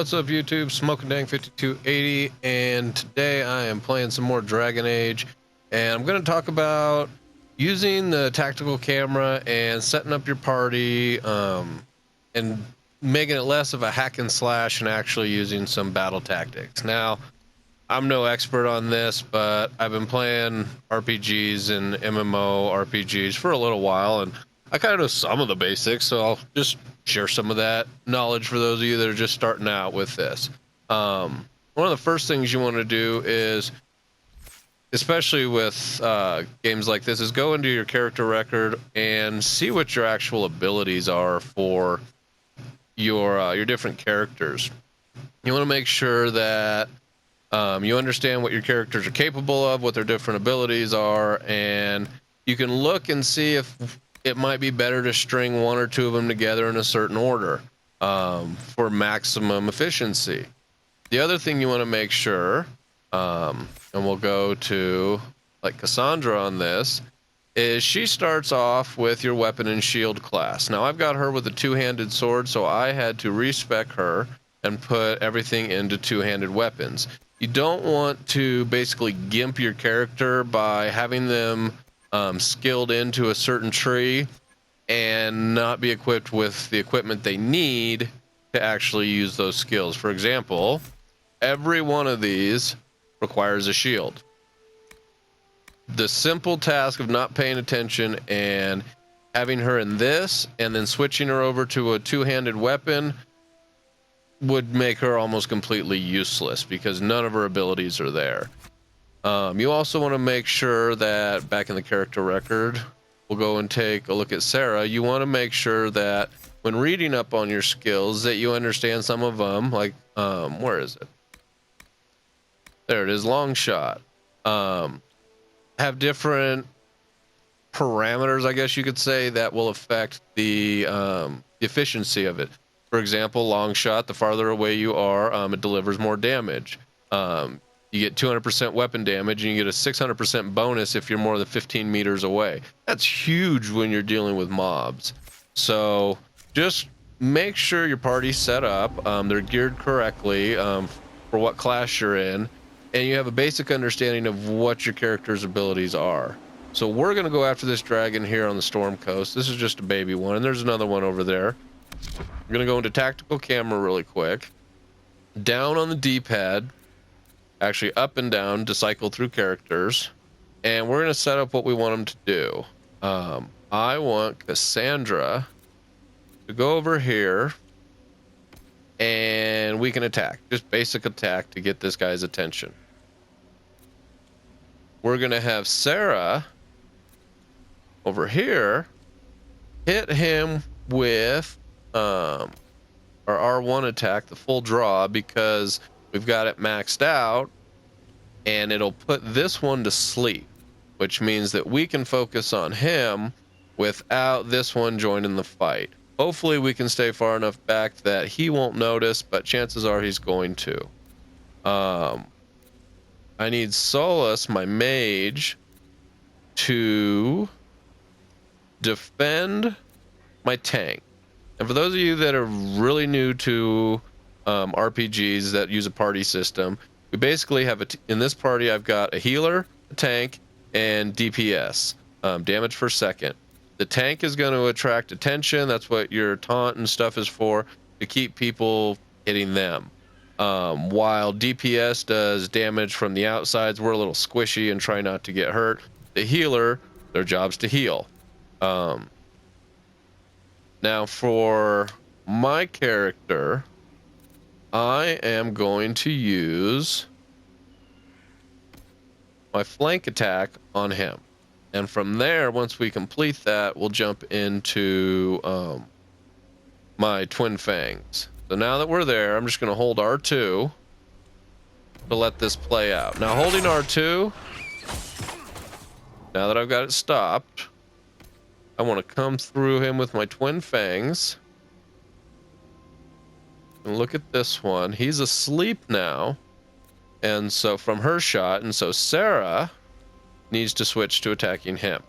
What's up, YouTube? Smoking Dang 5280, and today I am playing some more Dragon Age, and I'm going to talk about using the tactical camera and setting up your party, and making it less of a hack and slash and actually using some battle tactics. Now, I'm no expert on this, but I've been playing RPGs and MMO RPGs for a little while, and I kind of know some of the basics, so I'll just share some of that knowledge for those of you that are just starting out with this. One of the first things you want to do is, especially with games like this, is go into your character record and see what your actual abilities are for your different characters. You want to make sure that you understand what your characters are capable of, what their different abilities are, and you can look and see if it might be better to string one or two of them together in a certain order for maximum efficiency. The other thing you want to make sure, and we'll go to like Cassandra on this, is she starts off with your weapon and shield class. Now I've got her with a two-handed sword, so I had to respec her and put everything into two-handed weapons. You don't want to basically gimp your character by having them skilled into a certain tree and not be equipped with the equipment they need to actually use those skills. For example, every one of these requires a shield. The simple task of not paying attention and having her in this and then switching her over to a two-handed weapon would make her almost completely useless because none of her abilities are there. You also want to make sure that back in the character record, we'll go and take a look at Sarah. You want to make sure that when reading up on your skills that you understand some of them, like, where is it? There it is, long shot. Have different parameters, I guess you could say, that will affect the efficiency of it. For example, long shot, the farther away you are, it delivers more damage. You get 200% weapon damage, and you get a 600% bonus if you're more than 15 meters away. That's huge when you're dealing with mobs. So just make sure your party's set up, they're geared correctly for what class you're in, and you have a basic understanding of what your character's abilities are. So we're going to go after this dragon here on the Storm Coast. This is just a baby one, and there's another one over there. We're going to go into tactical camera really quick. Down on the D-pad, actually up and down to cycle through characters, and we're going to set up what we want them to do. I want Cassandra to go over here, and we can attack. Just basic attack to get this guy's attention. We're going to have Sarah over here hit him with our R1 attack, the full draw, because we've got it maxed out, and it'll put this one to sleep, which means that we can focus on him without this one joining the fight. Hopefully we can stay far enough back that he won't notice, but chances are he's going to. I need Solus, my mage, to defend my tank. And for those of you that are really new to RPGs that use a party system, we basically have in this party I've got a healer, a tank, and DPS, damage per second. The tank is going to attract attention. That's what your taunt and stuff is for, to keep people hitting them. While DPS does damage from the outsides, we're a little squishy and try not to get hurt. The healer, their job's to heal. Now for my character, I am going to use my flank attack on him. And from there, once we complete that, we'll jump into my twin fangs. So now that we're there, I'm just going to hold R2 to let this play out. Now holding R2, now that I've got it stopped, I want to come through him with my twin fangs. And look at this one. He's asleep now. And so from her shot, and so Sarah needs to switch to attacking him.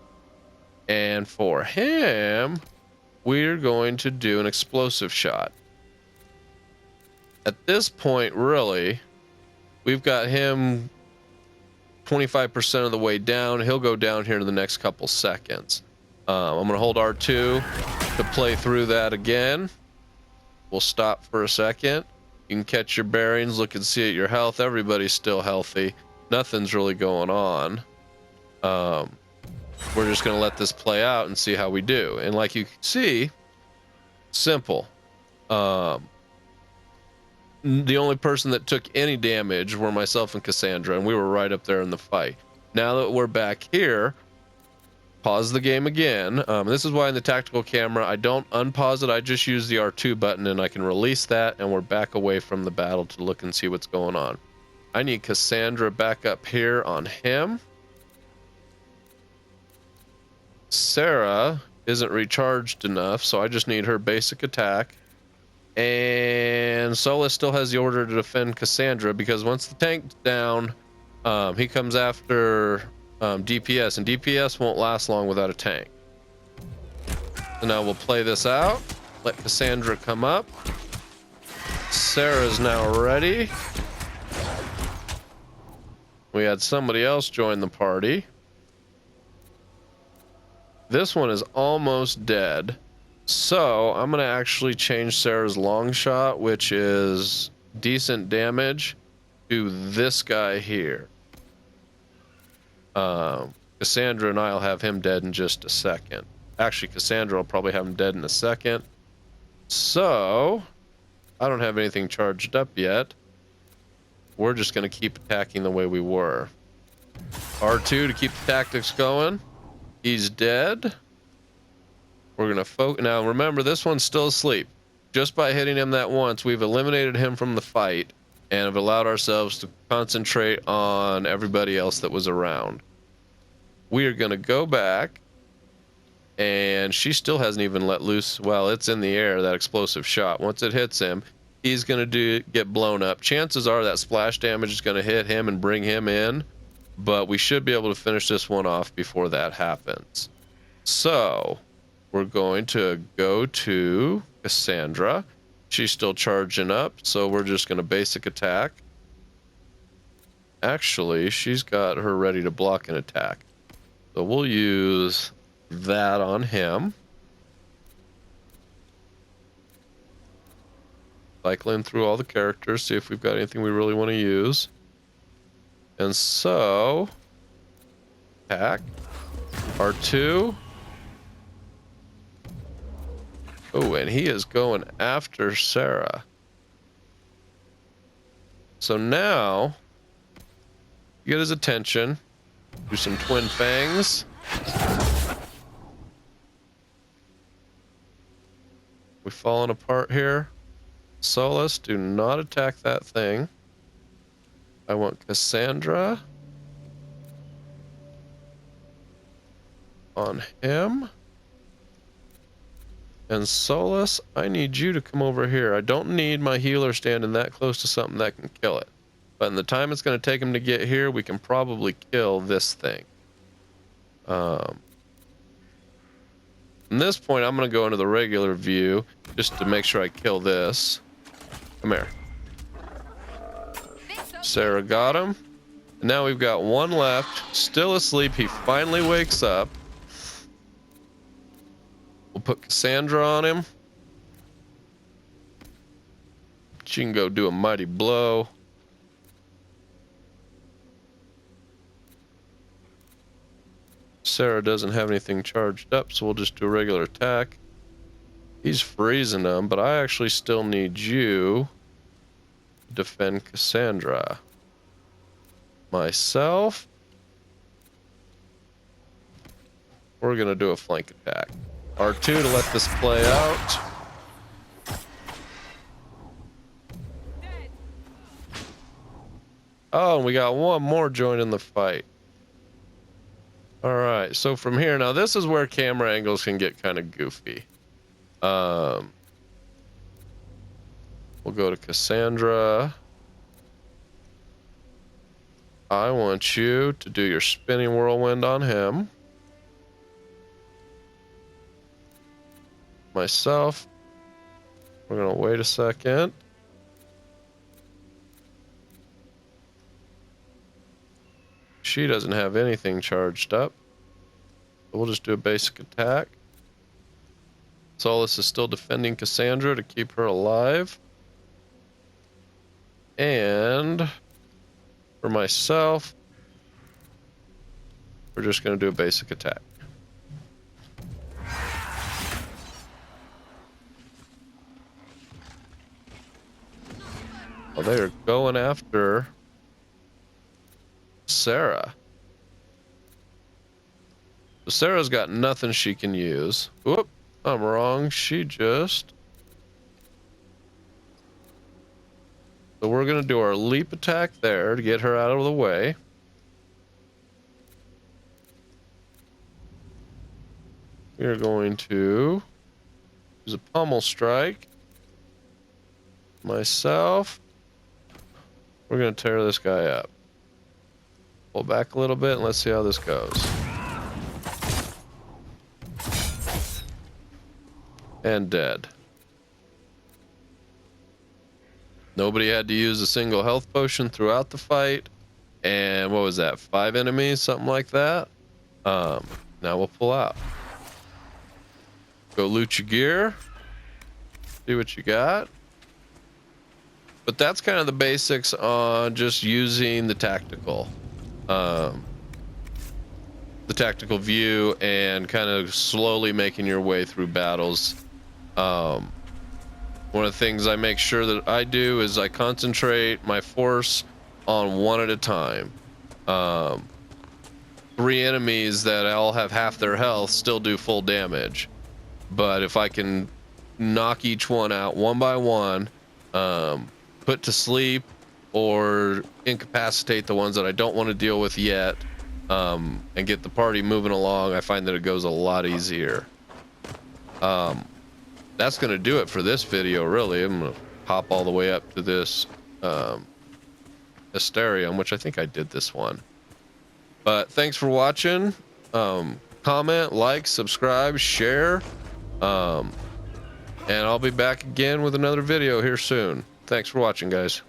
And for him, we're going to do an explosive shot. At this point, really, we've got him 25% of the way down. He'll go down here in the next couple seconds. I'm going to hold R2 to play through that again. We'll stop for a second. You can catch your bearings, look and see at your health. Everybody's still healthy. Nothing's really going on. We're just going to let this play out and see how we do. And like you can see, simple. The only person that took any damage were myself and Cassandra, and we were right up there in the fight. Now that we're back here, pause the game again. This is why in the tactical camera, I don't unpause it. I just use the R2 button and I can release that, and we're back away from the battle to look and see what's going on. I need Cassandra back up here on him. Sarah isn't recharged enough, so I just need her basic attack. And Solus still has the order to defend Cassandra, because once the tank's down, he comes after DPS, and DPS won't last long without a tank. So now we'll play this out. Let Cassandra come up. Sarah's now ready. We had somebody else join the party. This one is almost dead. So I'm going to actually change Sarah's long shot, which is decent damage, to this guy here. Cassandra and I'll have him dead in just a second. Actually, Cassandra will probably have him dead in a second. So I don't have anything charged up yet. We're just going to keep attacking the way we were. R2 to keep the tactics going. He's dead. We're going to focus. Now, remember, this one's still asleep. Just by hitting him that once, we've eliminated him from the fight and have allowed ourselves to concentrate on everybody else that was around. We are going to go back, and she still hasn't even let loose. Well, it's in the air, that explosive shot. Once it hits him, he's going to get blown up. Chances are that splash damage is going to hit him and bring him in, but we should be able to finish this one off before that happens. So we're going to go to Cassandra. She's still charging up, so we're just going to basic attack. Actually, she's got her ready to block an attack. So we'll use that on him. Cycling through all the characters, see if we've got anything we really want to use. And so, attack. R2. Oh, and he is going after Sarah. So now, get his attention. Do some twin fangs. We falling apart here. Solus, do not attack that thing. I want Cassandra on him. And Solus, I need you to come over here. I don't need my healer standing that close to something that can kill it. But in the time it's going to take him to get here, we can probably kill this thing. From this point, I'm going to go into the regular view just to make sure I kill this. Come here. Sarah got him. And now we've got one left. Still asleep. He finally wakes up. We'll put Cassandra on him. She can go do a mighty blow. Sarah doesn't have anything charged up, so we'll just do a regular attack. He's freezing them, but I actually still need you to defend Cassandra. Myself. We're going to do a flank attack. R2 to let this play out. Oh, and we got one more joining the fight. All right, so from here, now this is where camera angles can get kind of goofy. We'll go to Cassandra. I want you to do your spinning whirlwind on him. Myself, we're gonna wait a second. she doesn't have anything charged up. So we'll just do a basic attack. Solus is still defending Cassandra to keep her alive. And for myself, we're just going to do a basic attack. Well, they are going after Sarah. So Sarah's got nothing she can use. Whoop, I'm wrong. She just... So we're going to do our leap attack there to get her out of the way. We're going to use a pommel strike. Myself. We're going to tear this guy up. Pull back a little bit and let's see how this goes. And dead. Nobody had to use a single health potion throughout the fight. And what was that? 5 enemies, something like that. Now we'll pull out. Go loot your gear. See what you got. But that's kind of the basics on just using the tactical view and kind of slowly making your way through battles. One of the things I make sure that I do is I concentrate my force on one at a time. 3 enemies that all have half their health still do full damage. But if I can knock each one out one by one, put to sleep or incapacitate the ones that I don't want to deal with yet, and get the party moving along, I find that it goes a lot easier. That's going to do it for this video, really. I'm going to hop all the way up to this Asterium, which I think I did this one. But thanks for watching. Comment, like, subscribe, share. And I'll be back again with another video here soon. Thanks for watching, guys.